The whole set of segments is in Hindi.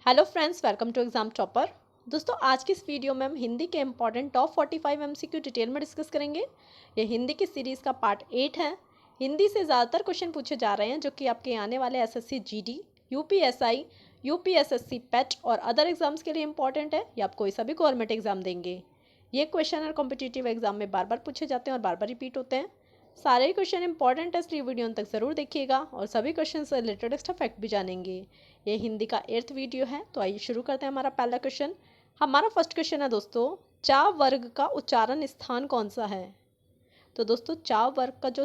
Hello friends, welcome to exam topper. दोस्तों, आज की इस वीडियो में हम हिंदी के इंपॉर्टेंट टॉप 45 एमसीक्यू डिटेल में डिस्कस करेंगे। ये हिंदी की सीरीज़ का पार्ट 8 है। हिंदी से ज़्यादातर क्वेश्चन पूछे जा रहे हैं जो कि आपके आने वाले एसएससी जीडी, यूपीएसआई, यूपीएसएससी पेट और अदर एग्जाम्स के लिए इंपॉर्टेंट है, या आप कोई सा भी गवर्नमेंट एग्जाम देंगे। ये क्वेश्चन हर कॉम्पिटिटिव एग्जाम में बार बार पूछे जाते हैं और बार बार रिपीट होते हैं। सारे ही क्वेश्चन इंपॉर्टेंट है, इसलिए वीडियो तक ज़रूर देखिएगा और सभी क्वेश्चन से रिलेटेड एक्स्ट्रा फैक्ट भी जानेंगे। ये हिंदी का 8th वीडियो है, तो आइए शुरू करते हैं हमारा पहला क्वेश्चन। हमारा फर्स्ट क्वेश्चन है दोस्तों, चा वर्ग का उच्चारण स्थान कौन सा है। तो दोस्तों, चा वर्ग का जो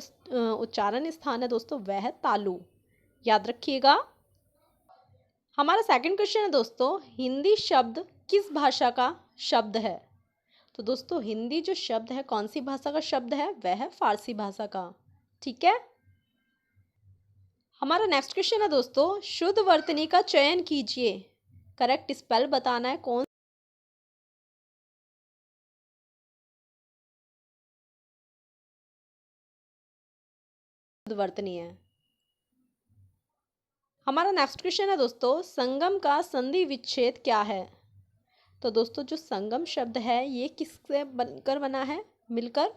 उच्चारण स्थान है दोस्तों, वह है तालु। याद रखिएगा। हमारा सेकंड क्वेश्चन है दोस्तों, हिंदी शब्द किस भाषा का शब्द है। तो दोस्तों, हिंदी जो शब्द है कौन सी भाषा का शब्द है, वह है फारसी भाषा का। ठीक है। हमारा नेक्स्ट क्वेश्चन है दोस्तों, शुद्ध वर्तनी का चयन कीजिए। करेक्ट स्पेल बताना है कौन शुद्ध वर्तनी है। हमारा नेक्स्ट क्वेश्चन है दोस्तों, संगम का संधि विच्छेद क्या है। तो दोस्तों, जो संगम शब्द है ये किससे बनकर बना है, मिलकर।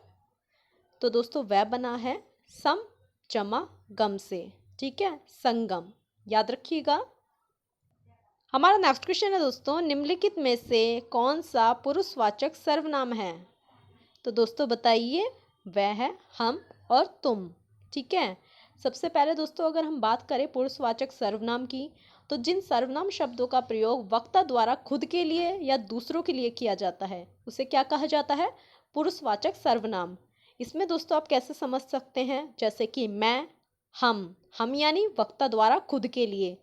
तो दोस्तों, वह बना है सम जमा गम से। ठीक है, संगम। याद रखिएगा। हमारा नेक्स्ट क्वेश्चन है दोस्तों, निम्नलिखित में से कौन सा पुरुषवाचक सर्वनाम है। तो दोस्तों बताइए, वह है हम और तुम। ठीक है। सबसे पहले दोस्तों, अगर हम बात करें पुरुषवाचक सर्वनाम की, तो जिन सर्वनाम शब्दों का प्रयोग वक्ता द्वारा खुद के लिए या दूसरों के लिए किया जाता है उसे क्या कहा जाता है, पुरुषवाचक सर्वनाम। इसमें दोस्तों आप कैसे समझ सकते हैं, जैसे कि मैं, हम यानी वक्ता द्वारा खुद के लिए,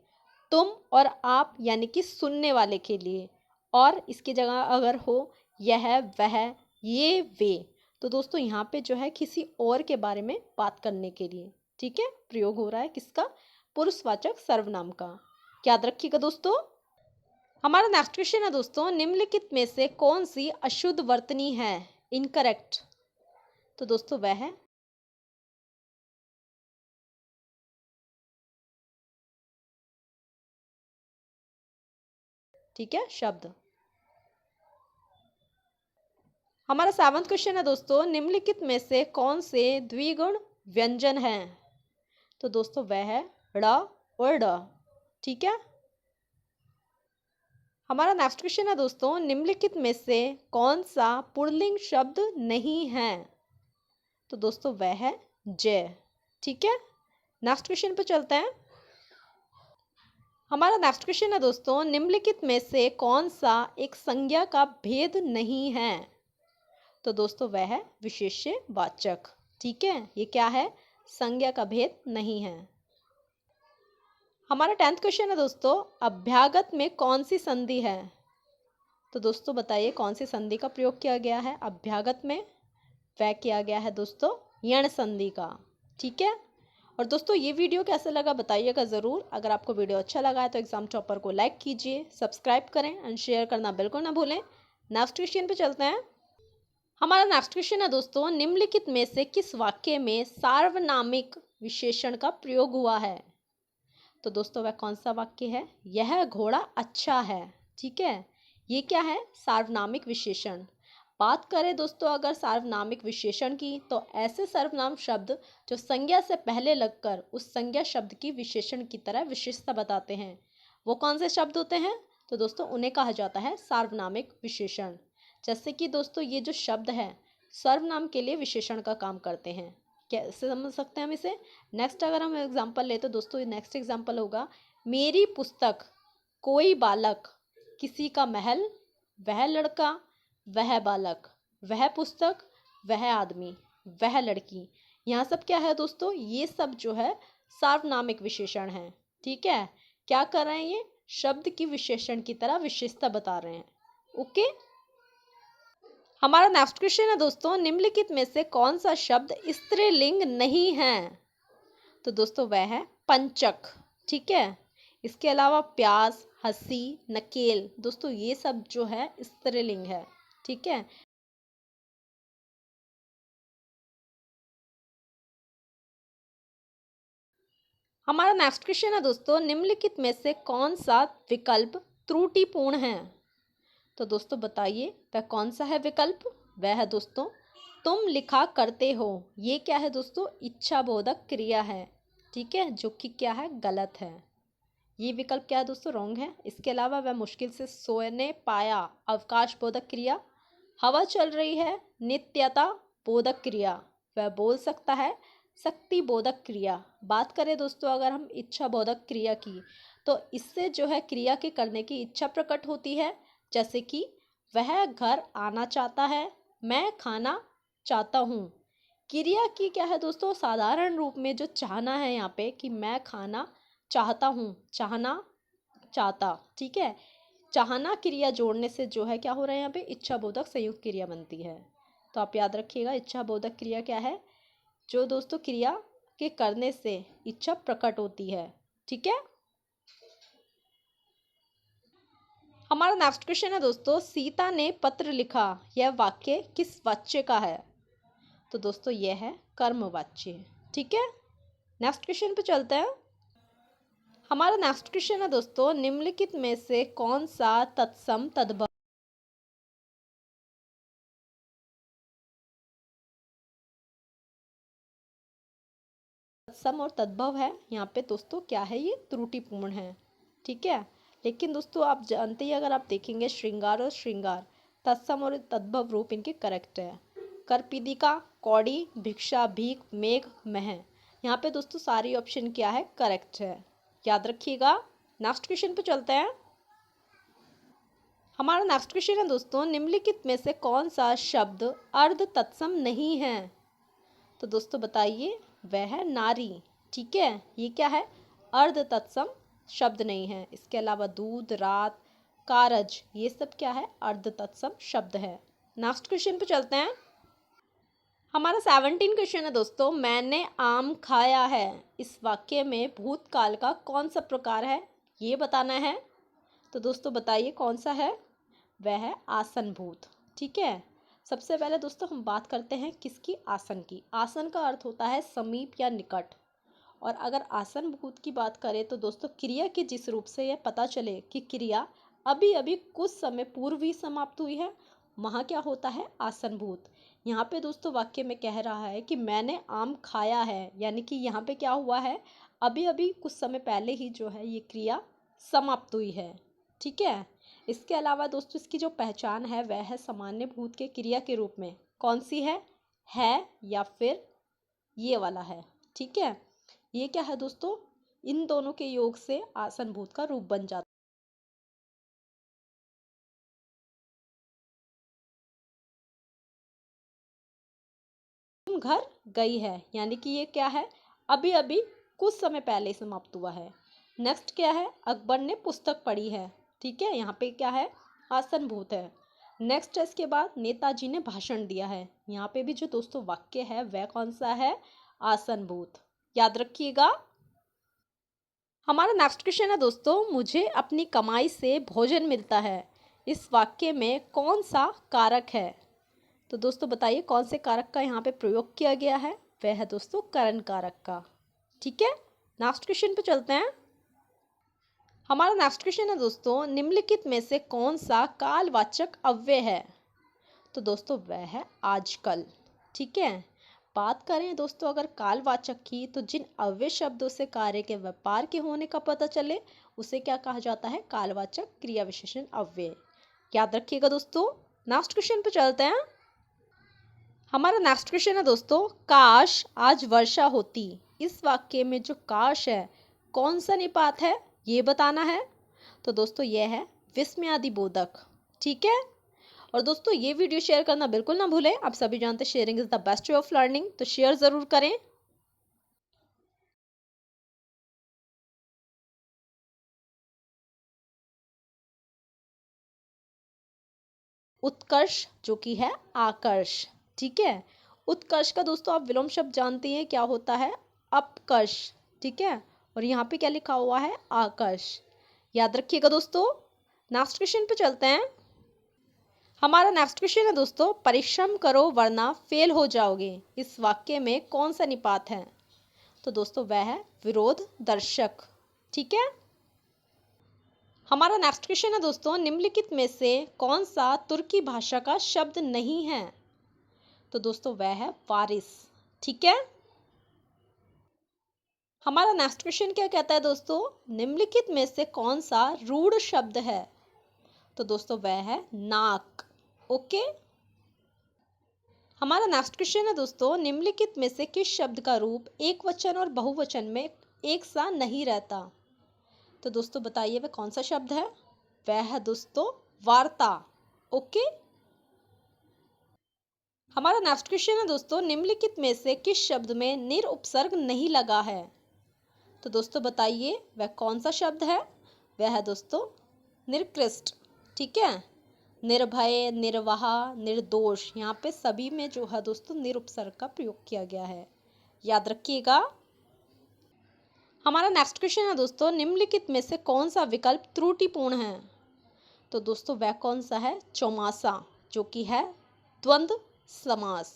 तुम और आप यानी कि सुनने वाले के लिए, और इसकी जगह अगर हो यह, वह, ये, वे, तो दोस्तों यहाँ पे जो है किसी और के बारे में बात करने के लिए, ठीक है, प्रयोग हो रहा है किसका, पुरुषवाचक सर्वनाम का। याद रखिएगा दोस्तों। हमारा नेक्स्ट क्वेश्चन है दोस्तों, निम्नलिखित में से कौन सी अशुद्ध वर्तनी है, इनकरेक्ट। तो दोस्तों वह है ठीक है शब्द। हमारा 7वां क्वेश्चन है दोस्तों, निम्नलिखित में से कौन से द्विगुण व्यंजन हैं। तो दोस्तों वह है ड़ और ड। ठीक है। हमारा नेक्स्ट क्वेश्चन है दोस्तों, निम्नलिखित में से कौन सा पुल्लिंग शब्द नहीं है। तो दोस्तों वह है जय। ठीक है। नेक्स्ट क्वेश्चन पर चलते हैं। हमारा नेक्स्ट क्वेश्चन है दोस्तों, निम्नलिखित में से कौन सा एक संज्ञा का भेद नहीं है। तो दोस्तों वह है विशेष्यवाचक। ठीक है, ये क्या है, संज्ञा का भेद नहीं है। हमारा 10th क्वेश्चन है दोस्तों, अभ्यागत में कौन सी संधि है। तो दोस्तों बताइए कौन सी संधि का प्रयोग किया गया है अभ्यागत में। वह किया गया है दोस्तों यण संधि का। ठीक है। और दोस्तों ये वीडियो कैसा लगा बताइएगा ज़रूर। अगर आपको वीडियो अच्छा लगा है तो एग्जाम टॉपर को लाइक कीजिए, सब्सक्राइब करें एंड शेयर करना बिल्कुल ना भूलें। नेक्स्ट क्वेश्चन पे चलते हैं। हमारा नेक्स्ट क्वेश्चन है दोस्तों, निम्नलिखित में से किस वाक्य में सार्वनामिक विशेषण का प्रयोग हुआ है। तो दोस्तों वह कौन सा वाक्य है, यह घोड़ा अच्छा है। ठीक है, ये क्या है, सार्वनामिक विशेषण। बात करें दोस्तों अगर सार्वनामिक विशेषण की, तो ऐसे सर्वनाम शब्द जो संज्ञा से पहले लगकर उस संज्ञा शब्द की विशेषण की तरह विशेषता बताते हैं, वो कौन से शब्द होते हैं। तो दोस्तों उन्हें कहा जाता है सार्वनामिक विशेषण। जैसे कि दोस्तों ये जो शब्द है सर्वनाम के लिए विशेषण का काम करते हैं। कैसे समझ सकते हैं हम इसे। नेक्स्ट अगर हम एग्जांपल ले तो दोस्तों नेक्स्ट एग्जांपल होगा, मेरी पुस्तक, कोई बालक, किसी का महल, वह लड़का, वह बालक, वह पुस्तक, वह आदमी, वह लड़की। यहाँ सब क्या है दोस्तों, ये सब जो है सार्वनामिक विशेषण हैं। ठीक है, क्या कर रहे हैं, ये शब्द की विशेषण की तरह विशेषता बता रहे हैं। ओके। हमारा नेक्स्ट क्वेश्चन है दोस्तों, निम्नलिखित में से कौन सा शब्द स्त्रीलिंग नहीं है। तो दोस्तों वह है पंचक। ठीक है। इसके अलावा प्यास, हंसी, नकेल, दोस्तों ये सब जो है स्त्रीलिंग है। ठीक है। हमारा नेक्स्ट क्वेश्चन है दोस्तों, निम्नलिखित में से कौन सा विकल्प त्रुटिपूर्ण है। तो दोस्तों बताइए वह कौन सा है विकल्प? वह है दोस्तों तुम लिखा करते हो। ये क्या है दोस्तों? इच्छाबोधक क्रिया है, ठीक है, जो कि क्या है? गलत है। ये विकल्प क्या है दोस्तों? रॉन्ग है। इसके अलावा वह मुश्किल से सोने पाया, अवकाश बोधक क्रिया। हवा चल रही है, नित्यता बोधक क्रिया। वह बोल सकता है, शक्ति बोधक क्रिया। बात करें दोस्तों अगर हम इच्छा बोधक क्रिया की, तो इससे जो है क्रिया के करने की इच्छा प्रकट होती है, जैसे कि वह घर आना चाहता है, मैं खाना चाहता हूँ। क्रिया की क्या है दोस्तों? साधारण रूप में जो चाहना है यहाँ पे कि मैं खाना चाहता हूँ, चाहना, चाहता, ठीक है। चाहना क्रिया जोड़ने से जो है क्या हो रहा है यहाँ पे? इच्छा बोधक संयुक्त क्रिया बनती है। तो आप याद रखिएगा इच्छा बोधक क्रिया क्या है? जो दोस्तों क्रिया के करने से इच्छा प्रकट होती है, ठीक है। हमारा नेक्स्ट क्वेश्चन है दोस्तों, सीता ने पत्र लिखा, यह वाक्य किस वाच्य का है? तो दोस्तों यह है कर्म वाच्य, ठीक है। नेक्स्ट क्वेश्चन पे चलते हैं। हमारा नेक्स्ट क्वेश्चन है दोस्तों, निम्नलिखित में से कौन सा तत्सम तद्भव तत्सम और तद्भव है? यहाँ पे दोस्तों क्या है? ये त्रुटिपूर्ण है, ठीक है। लेकिन दोस्तों आप जानते ही, अगर आप देखेंगे श्रृंगार और श्रृंगार, तत्सम और तद्भव रूप इनके करेक्ट है। कर्पिदिका, कौड़ी, भिक्षा, भीख, मेघ, मह। यहाँ पे दोस्तों सारी ऑप्शन क्या है? करेक्ट है, याद रखिएगा। नेक्स्ट क्वेश्चन पे चलते हैं। हमारा नेक्स्ट क्वेश्चन है दोस्तों, निम्नलिखित में से कौन सा शब्द अर्ध तत्सम नहीं है? तो दोस्तों बताइए, वह है नारी, ठीक है। ये क्या है? अर्ध तत्सम शब्द नहीं है। इसके अलावा दूध, रात, कारज, ये सब क्या है? अर्ध तत्सम शब्द है। नेक्स्ट क्वेश्चन पे चलते हैं। हमारा 17 क्वेश्चन है दोस्तों, मैंने आम खाया है। इस वाक्य में भूतकाल का कौन सा प्रकार है? ये बताना है। तो दोस्तों बताइए कौन सा है? वह है आसनभूत, ठीक है। सबसे पहले दोस्तों हम बात करते हैं किसकी? आसन की। आसन का अर्थ होता है समीप या निकट। और अगर आसनभूत की बात करें तो दोस्तों क्रिया के जिस रूप से यह पता चले कि क्रिया अभी अभी कुछ समय पूर्व ही समाप्त हुई है, वहाँ क्या होता है? आसनभूत। यहाँ पे दोस्तों वाक्य में कह रहा है कि मैंने आम खाया है, यानी कि यहाँ पे क्या हुआ है? अभी अभी कुछ समय पहले ही जो है ये क्रिया समाप्त हुई है, ठीक है। इसके अलावा दोस्तों इसकी जो पहचान है वह है सामान्य भूत के क्रिया के रूप में। कौन सी है या फिर ये वाला है, ठीक है। ये क्या है दोस्तों? इन दोनों के योग से आसन भूत का रूप बन जाता है। घर गई है, यानी कि ये क्या है? अभी अभी कुछ समय पहले समाप्त हुआ है। नेक्स्ट क्या है? अकबर ने पुस्तक पढ़ी है, ठीक है। यहाँ पे क्या है? आसन भूत है। नेक्स्ट इसके बाद नेताजी ने भाषण दिया है। यहाँ पे भी जो दोस्तों वाक्य है वह कौन सा है? आसन भूत, याद रखिएगा। हमारा नेक्स्ट क्वेश्चन है दोस्तों, मुझे अपनी कमाई से भोजन मिलता है। इस वाक्य में कौन सा कारक है? तो दोस्तों बताइए कौन से कारक का यहाँ पे प्रयोग किया गया है? वह है दोस्तों करण कारक का, ठीक है। नेक्स्ट क्वेश्चन पे चलते हैं। हमारा नेक्स्ट क्वेश्चन है दोस्तों, निम्नलिखित में से कौन सा कालवाचक अव्यय है? तो दोस्तों वह है आजकल, ठीक है। बात करें दोस्तों अगर कालवाचक की, तो जिन अव्यय शब्दों से कार्य के व्यापार के होने का पता चले उसे क्या कहा जाता है? कालवाचक क्रिया विशेषण अव्यय, याद रखिएगा दोस्तों। नेक्स्ट क्वेश्चन पे चलते हैं। हमारा नेक्स्ट क्वेश्चन है दोस्तों, काश आज वर्षा होती। इस वाक्य में जो काश है कौन सा निपात है? ये बताना है। तो दोस्तों यह है विस्मयादि बोधक, ठीक है। और दोस्तों ये वीडियो शेयर करना बिल्कुल ना भूलें। आप सभी जानते हैं sharing is the best way of learning, तो शेयर जरूर करें। उत्कर्ष जो कि है आकर्ष, ठीक है। उत्कर्ष का दोस्तों आप विलोम शब्द जानते हैं क्या होता है? अपकर्ष, ठीक है। और यहाँ पे क्या लिखा हुआ है? आकर्ष, याद रखिएगा दोस्तों। नेक्स्ट क्वेश्चन पे चलते हैं। हमारा नेक्स्ट क्वेश्चन है दोस्तों, परिश्रम करो वरना फेल हो जाओगे। इस वाक्य में कौन सा निपात है? तो दोस्तों वह है विरोध दर्शक, ठीक है। हमारा नेक्स्ट क्वेश्चन है दोस्तों, निम्नलिखित में से कौन सा तुर्की भाषा का शब्द नहीं है? तो दोस्तों वह है वारिस। ठीक है। हमारा नेक्स्ट क्वेश्चन क्या कहता है दोस्तों, निम्नलिखित में से कौन सा रूढ़ शब्द है? तो दोस्तों वह है नाक। ओके। हमारा नेक्स्ट क्वेश्चन है दोस्तों, निम्नलिखित में से किस शब्द का रूप एक वचन और बहुवचन में एक सा नहीं रहता? तो दोस्तों बताइए वह कौन सा शब्द है? वह है दोस्तों वार्ता। ओके। हमारा नेक्स्ट क्वेश्चन है दोस्तों, निम्नलिखित में से किस शब्द में निर उपसर्ग नहीं लगा है? तो दोस्तों बताइए वह कौन सा शब्द है? वह है दोस्तों निर्कृष्ट। ठीक है। निर्भय, निर्वाह, निर्दोष, यहाँ पे सभी में जो है दोस्तों निर उपसर्ग का प्रयोग किया गया है, याद रखिएगा। हमारा नेक्स्ट क्वेश्चन है दोस्तों, निम्नलिखित में से कौन सा विकल्प त्रुटिपूर्ण है? तो दोस्तों वह कौन सा है? चौमासा, जो कि है द्वंद्व समास।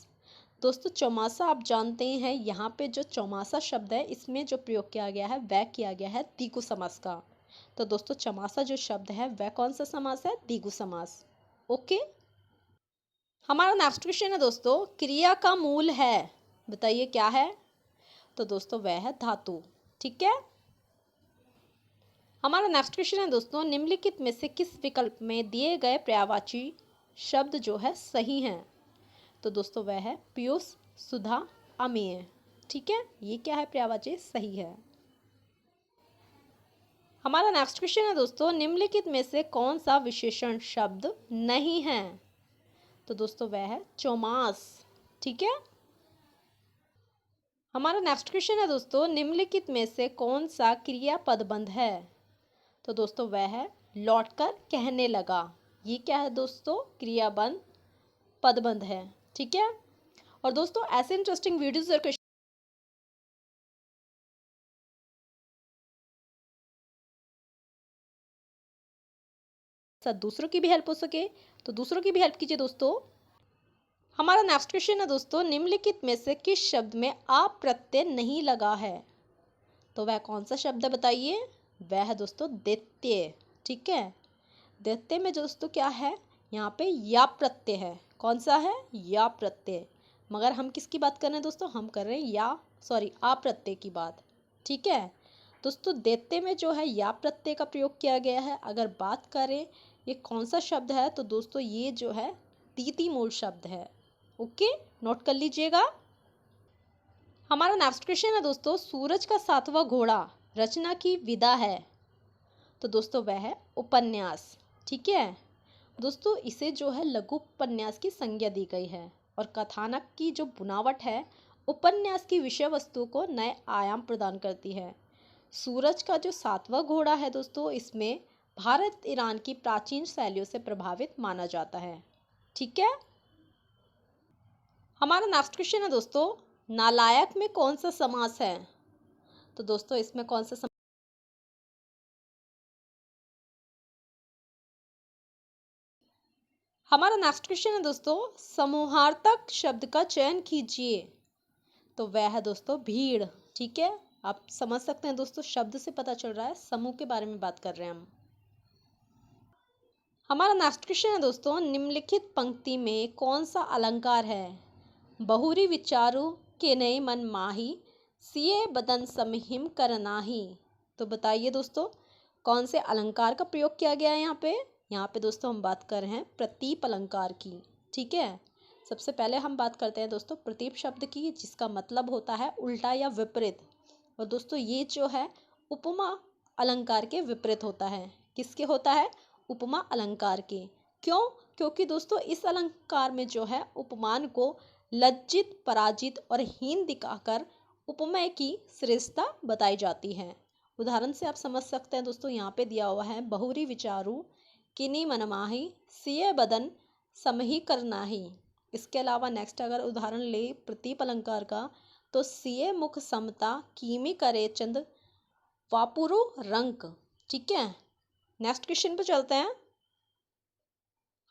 दोस्तों चौमासा आप जानते हैं, यहाँ पे जो चौमासा शब्द है इसमें जो प्रयोग किया गया है वह किया गया है द्विगु समास का। तो दोस्तों चौमासा जो शब्द है वह कौन सा समास है? द्विगु समास। ओके। हमारा नेक्स्ट क्वेश्चन है दोस्तों, क्रिया का मूल है, बताइए क्या है? तो दोस्तों वह है धातु। ठीक है। हमारा नेक्स्ट क्वेश्चन है दोस्तों, निम्नलिखित में से किस विकल्प में दिए गए पर्यायवाची शब्द जो है सही हैं? तो दोस्तों वह है पीयूष, सुधा, अमेय। ठीक है। ये क्या है? पर्यायवाची सही है। हमारा नेक्स्ट क्वेश्चन है दोस्तों, निम्नलिखित में से कौन सा विशेषण शब्द नहीं है? तो दोस्तों वह है चौमास। ठीक है। हमारा नेक्स्ट क्वेश्चन है दोस्तों, निम्नलिखित में से कौन सा क्रिया पदबंध है? तो दोस्तों वह है लौटकर कहने लगा। ये क्या है दोस्तों? क्रियाबंध पदबंध है। ठीक है। और दोस्तों ऐसे इंटरेस्टिंग वीडियोस और साथ दूसरों की भी हेल्प हो सके तो दूसरों की भी हेल्प कीजिए दोस्तों। हमारा नेक्स्ट क्वेश्चन है दोस्तों, निम्नलिखित में से किस शब्द में आप प्रत्यय नहीं लगा है? तो वह कौन सा शब्द है बताइए? वह है दोस्तों दैत्य। ठीक है। दैत्य में दोस्तों क्या है? यहाँ पे या प्रत्यय है। कौन सा है? या प्रत्यय। मगर हम किसकी बात कर रहे हैं दोस्तों? हम कर रहे हैं आ प्रत्यय की बात। ठीक है। दोस्तों दैत्य में जो है या प्रत्यय का प्रयोग किया गया है। अगर बात करें ये कौन सा शब्द है, तो दोस्तों ये जो है तीती मूल शब्द है। ओके, नोट कर लीजिएगा। हमारा नेक्स्ट क्वेश्चन है दोस्तों, सूरज का सातवां घोड़ा रचना की विधा है। तो दोस्तों वह है उपन्यास। ठीक है। दोस्तों इसे जो है लघु उपन्यास की संज्ञा दी गई है और कथानक की जो बुनावट है उपन्यास की विषय वस्तु को नए आयाम प्रदान करती है। सूरज का जो सातवां घोड़ा है दोस्तों, इसमें भारत ईरान की प्राचीन शैलियों से प्रभावित माना जाता है। ठीक है। हमारा नेक्स्ट क्वेश्चन है दोस्तों, नालायक में कौन सा समास है? तो दोस्तों इसमें कौन सा हमारा नेक्स्ट क्वेश्चन है दोस्तों, समूहार्थक शब्द का चयन कीजिए। तो वह है दोस्तों भीड़। ठीक है। आप समझ सकते हैं दोस्तों, शब्द से पता चल रहा है समूह के बारे में बात कर रहे हैं हम। हमारा नेक्स्ट क्वेश्चन है दोस्तों, निम्नलिखित पंक्ति में कौन सा अलंकार है? बहुरी विचारु के नए मन माही, सिए बदन समहिम करनाही। तो बताइए दोस्तों कौन से अलंकार का प्रयोग किया गया है यहाँ पे? यहाँ पे दोस्तों हम बात कर रहे हैं प्रतीप अलंकार की। ठीक है। सबसे पहले हम बात करते हैं दोस्तों प्रतीप शब्द की, जिसका मतलब होता है उल्टा या विपरीत। और दोस्तों ये जो है उपमा अलंकार के विपरीत होता है। किसके होता है? उपमा अलंकार के। क्यों? क्योंकि दोस्तों इस अलंकार में जो है उपमान को लज्जित, पराजित और हीन दिखाकर उपमेय की श्रेष्ठता बताई जाती है। उदाहरण से आप समझ सकते हैं दोस्तों, यहाँ पे दिया हुआ है बहुरी विचारु किनी मनमाही, सिय बदन समही करनाही। इसके अलावा नेक्स्ट अगर उदाहरण ले प्रतीप अलंकार का, तो सिय मुख समता कीमी करे चंद वापुरु रंक। ठीक है। नेक्स्ट क्वेश्चन पे चलते हैं।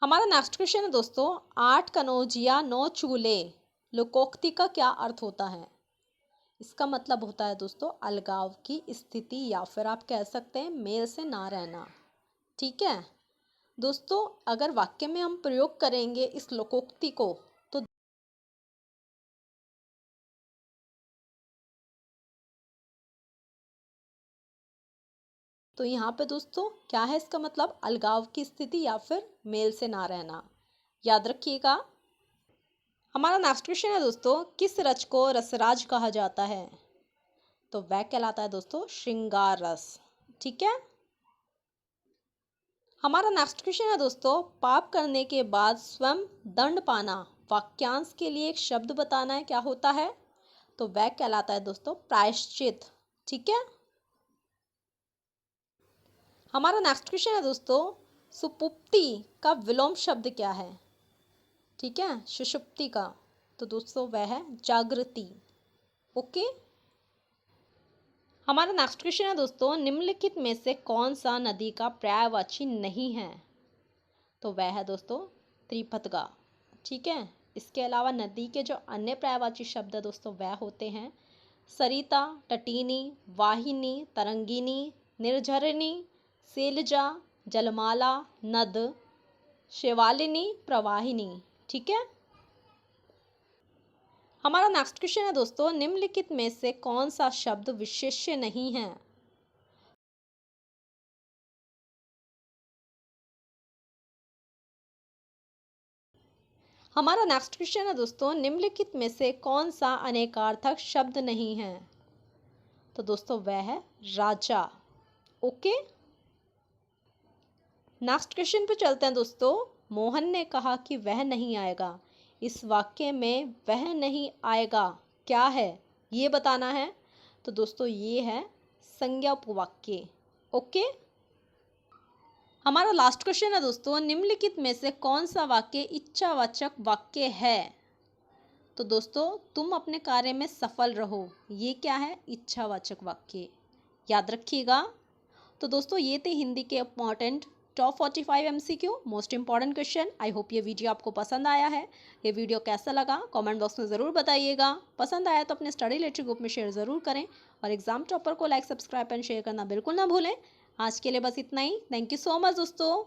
हमारा नेक्स्ट क्वेश्चन है दोस्तों, 8 कनौजिया 9 चूल्हे लोकोक्ति का क्या अर्थ होता है? इसका मतलब होता है दोस्तों अलगाव की स्थिति, या फिर आप कह सकते हैं मेल से ना रहना। ठीक है दोस्तों, अगर वाक्य में हम प्रयोग करेंगे इस लोकोक्ति को तो यहाँ पे दोस्तों क्या है इसका मतलब, अलगाव की स्थिति या फिर मेल से ना रहना। याद रखिएगा। हमारा नेक्स्ट क्वेश्चन है दोस्तों, किस रच को रसराज कहा जाता है? तो वह कहलाता है दोस्तों श्रृंगार रस। ठीक है। हमारा नेक्स्ट क्वेश्चन है दोस्तों, पाप करने के बाद स्वयं दंड पाना, वाक्यांश के लिए एक शब्द बताना है, क्या होता है? तो वह कहलाता है दोस्तों प्रायश्चित। ठीक है। हमारा नेक्स्ट क्वेश्चन है दोस्तों, सुपुप्ति का विलोम शब्द क्या है? ठीक है, सुषुप्ति का। तो दोस्तों वह है जागृति। ओके। हमारा नेक्स्ट क्वेश्चन है दोस्तों, निम्नलिखित में से कौन सा नदी का पर्यायवाची नहीं है? तो वह है दोस्तों त्रिपतगा। ठीक है। इसके अलावा नदी के जो अन्य पर्यायवाची शब्द है दोस्तों वह होते हैं सरिता, तटीनी, वाहिनी, तरंगिनी, निर्झरिणी, शैलजा, जलमाला, नद, शेवालिनी, प्रवाहिनी। ठीक है। हमारा नेक्स्ट क्वेश्चन है दोस्तों, निम्नलिखित में से कौन सा शब्द विशेष्य नहीं है? हमारा नेक्स्ट क्वेश्चन है दोस्तों, निम्नलिखित में से कौन सा अनेकार्थक शब्द नहीं है? तो दोस्तों वह है राजा। ओके। नेक्स्ट क्वेश्चन पे चलते हैं दोस्तों। मोहन ने कहा कि वह नहीं आएगा, इस वाक्य में वह नहीं आएगा क्या है ये बताना है। तो दोस्तों ये है संज्ञा उपवाक्य। ओके। हमारा लास्ट क्वेश्चन है दोस्तों, निम्नलिखित में से कौन सा वाक्य इच्छावाचक वाक्य है? तो दोस्तों तुम अपने कार्य में सफल रहो, ये क्या है? इच्छावाचक वाक्य। याद रखिएगा। तो दोस्तों ये थे हिंदी के important top 45 MCQ most important question. I hope ये वीडियो आपको पसंद आया है। ये वीडियो कैसा लगा कमेंट बॉक्स में ज़रूर बताइएगा। पसंद आया तो अपने स्टडी रिलेटेड ग्रुप में शेयर ज़रूर करें और एग्जाम टॉपर को लाइक, सब्सक्राइब एंड शेयर करना बिल्कुल ना भूलें। आज के लिए बस इतना ही। थैंक यू सो मच दोस्तों।